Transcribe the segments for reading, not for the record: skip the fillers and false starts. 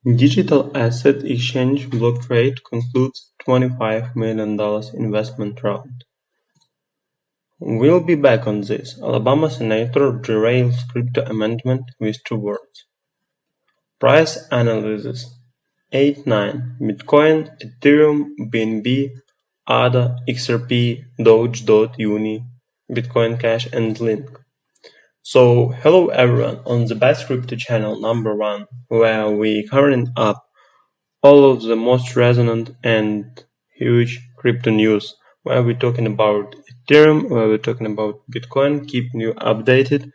Digital asset exchange block trade concludes $25 million investment round. We'll be back on this. Alabama senator derails crypto amendment with two words. Price analysis 8-9 Bitcoin, Ethereum, BNB, ADA, XRP, Doge, DOT, Uni, Bitcoin Cash, and Link. So, hello everyone on the best crypto channel #1, where we covering up all of the most resonant and huge crypto news, where we're talking about Ethereum, where we're talking about Bitcoin, keeping you updated,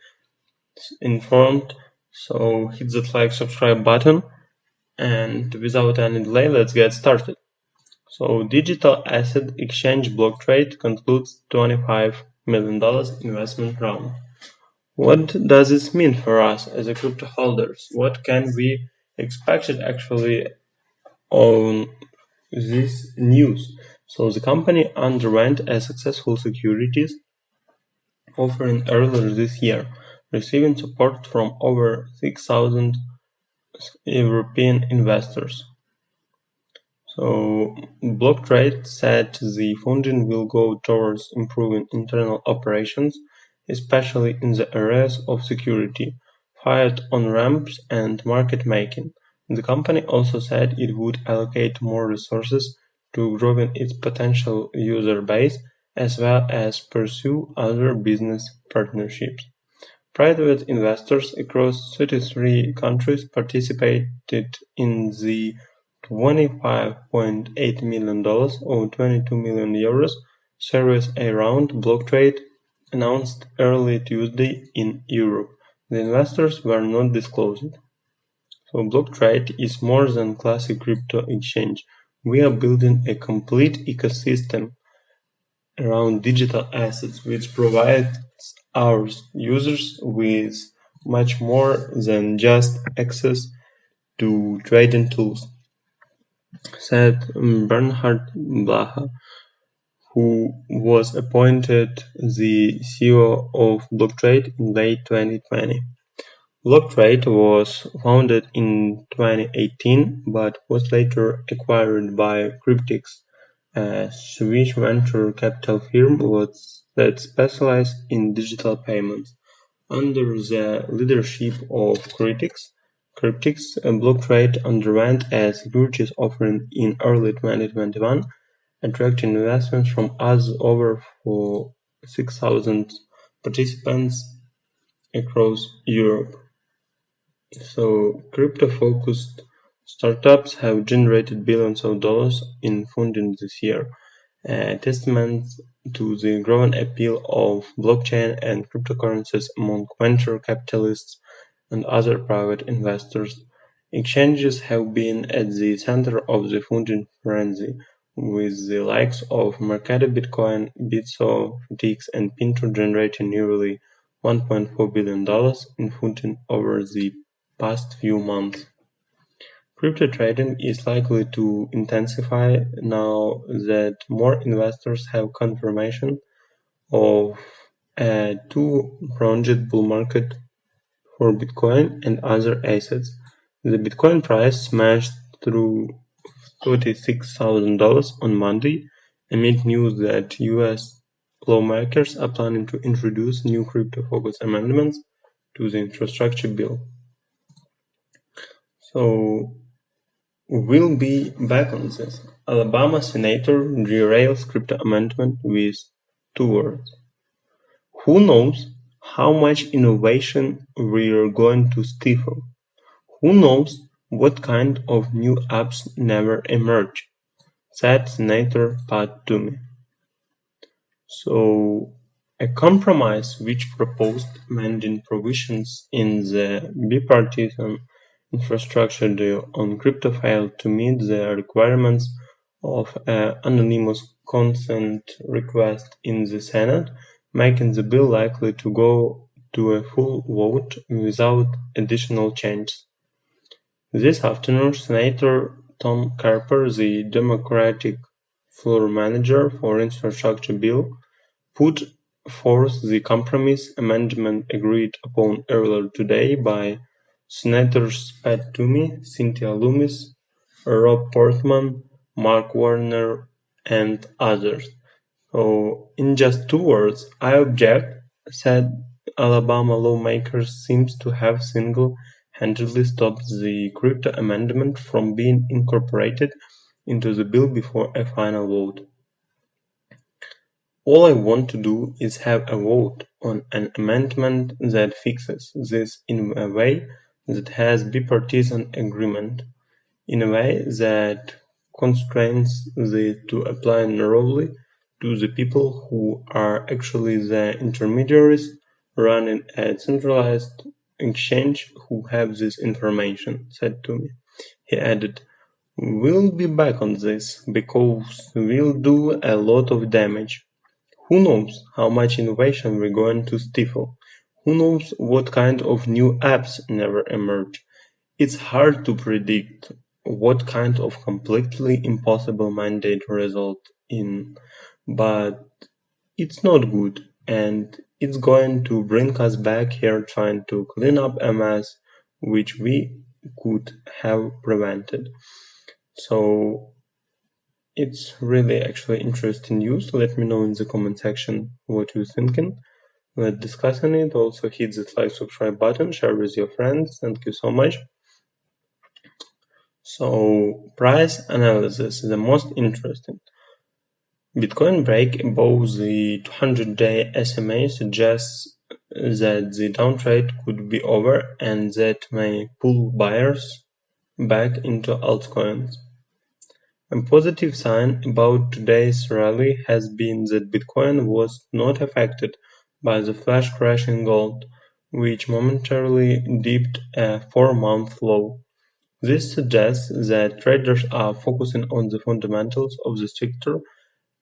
informed. So hit that like, subscribe button, and without any delay, let's get started. So digital asset exchange block trade concludes $25 million investment round. What does this mean for us as a crypto holders? What can we expect actually on this news? So the company underwent a successful securities offering earlier this year, receiving support from over 6,000 European investors. So block trade said the funding will go towards improving internal operations, especially in the areas of security, fiat on ramps, and market making. The company also said it would allocate more resources to growing its potential user base as well as pursue other business partnerships. Private investors across 33 countries participated in the $25.8 million or 22 million euros Series A round block trade announced early Tuesday in Europe. The investors were not disclosed. So block trade is more than classic crypto exchange. We are building a complete ecosystem around digital assets, which provides our users with much more than just access to trading tools, said Bernhard Blaha, who was appointed the CEO of BlockTrade in late 2020. BlockTrade was founded in 2018 but was later acquired by Cryptix, a Swiss venture capital firm that specialized in digital payments. Under the leadership of Cryptix, block trade underwent a securities offering in early 2021, attracting investments from over 6,000 participants across Europe. So, crypto-focused startups have generated billions of dollars in funding this year, a testament to the growing appeal of blockchain and cryptocurrencies among venture capitalists and other private investors. Exchanges have been at the center of the funding frenzy, with the likes of Mercado Bitcoin, Bitso, FTX, and Pinto generating nearly $1.4 billion in funding over the past few months. Crypto trading is likely to intensify now that more investors have confirmation of a two-pronged bull market for Bitcoin and other assets. The Bitcoin price smashed through $36,000 on Monday amid news that US lawmakers are planning to introduce new crypto-focused amendments to the infrastructure bill. So, we'll be back on this. Alabama senator derails crypto amendment with two words. Who knows how much innovation we're going to stifle? Who knows what kind of new apps never emerge? Said Senator Pat Toomey. So, a compromise which proposed amending provisions in the bipartisan infrastructure deal on crypto failed to meet the requirements of an anonymous consent request in the Senate, making the bill likely to go to a full vote without additional changes. This afternoon, Senator Tom Carper, the Democratic floor manager for infrastructure bill, put forth the compromise amendment agreed upon earlier today by Senators Pat Toomey, Cynthia Loomis, Rob Portman, Mark Warner, and others. So, in just 2 words, I object, said Alabama lawmakers seems to have single-handedly stopped the crypto amendment from being incorporated into the bill before a final vote. All I want to do is have a vote on an amendment that fixes this in a way that has bipartisan agreement, in a way that constrains it to apply narrowly to the people who are actually the intermediaries running a centralized exchange who have this information, said to me. He added, "We'll be back on this because we'll do a lot of damage. Who knows how much innovation we're going to stifle? Who knows what kind of new apps never emerge? It's hard to predict what kind of completely impossible mandate result in, but it's not good, and it's going to bring us back here trying to clean up a mess which we could have prevented." So it's really actually interesting news. Let me know in the comment section what you're thinking. Let's discuss on it. Also hit the like, subscribe button, share with your friends. Thank you so much. So price analysis is the most interesting. Bitcoin break above the 200-day SMA suggests that the downtrend could be over and that may pull buyers back into altcoins. A positive sign about today's rally has been that Bitcoin was not affected by the flash crash in gold, which momentarily dipped a 4-month low. This suggests that traders are focusing on the fundamentals of the sector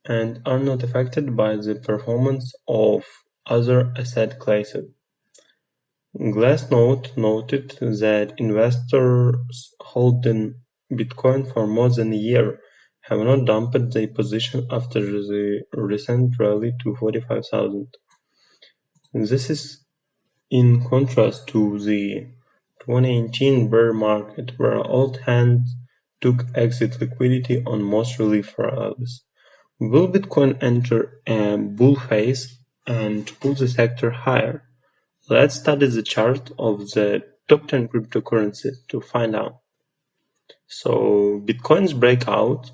and are not affected by the performance of other asset classes. Glassnode noted that investors holding Bitcoin for more than a year have not dumped their position after the recent rally to 45,000. This is in contrast to the 2018 bear market, where all hands took exit liquidity on most relief rallies. Will Bitcoin enter a bull phase and pull the sector higher? Let's study the chart of the top 10 cryptocurrencies to find out. So Bitcoin's breakout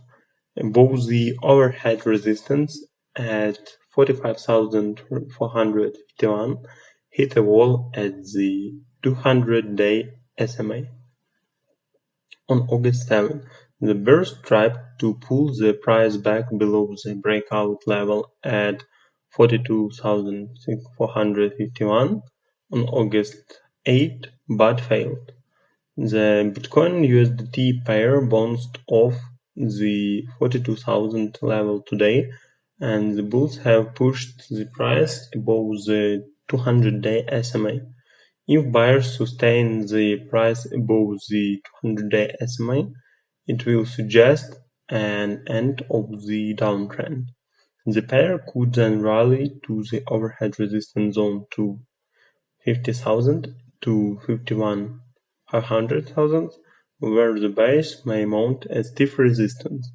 above the overhead resistance at 45,451 hit a wall at the 200-day SMA. On August 7, the bears tried to pull the price back below the breakout level at 42,451 on August 8, but failed. The Bitcoin USDT pair bounced off the 42,000 level today, and the bulls have pushed the price above the 200-day SMA. If buyers sustain the price above the 200-day SMA, it will suggest an end of the downtrend. The pair could then rally to the overhead resistance zone to 50,000 to 51,500,000, where the base may mount a stiff resistance.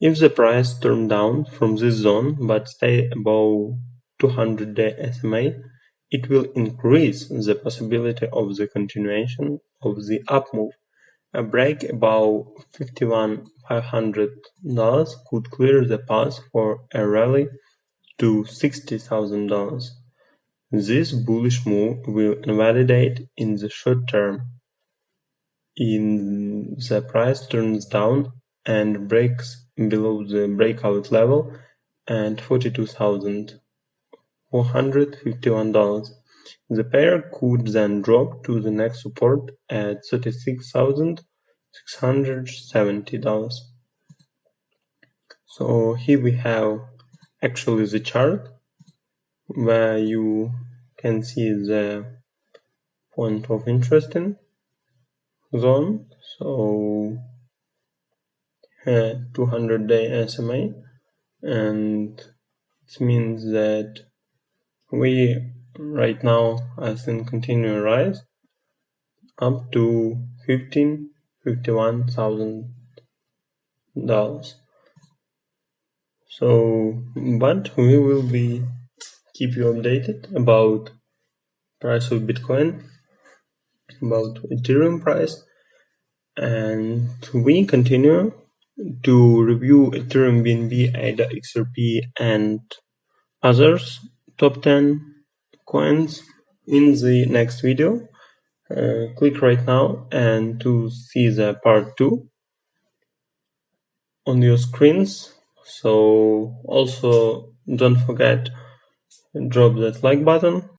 If the price turns down from this zone but stay above 200-day SMA, it will increase the possibility of the continuation of the up move. A break above $51,500 could clear the path for a rally to $60,000. This bullish move will invalidate in the short term. If the price turns down and breaks below the breakout level at $42,451, the pair could then drop to the next support at $36,670. So here we have actually the chart where you can see the point of interest in zone. So 200-day SMA, and it means that we right now, I think, continue rise, up to $51,000. So, but we will keep you updated about price of Bitcoin, about Ethereum price, and we continue to review Ethereum BNB, ADA, XRP, and others top 10 coins in the next video. Click right now and to see the part 2 on your screens. So also don't forget, drop that like button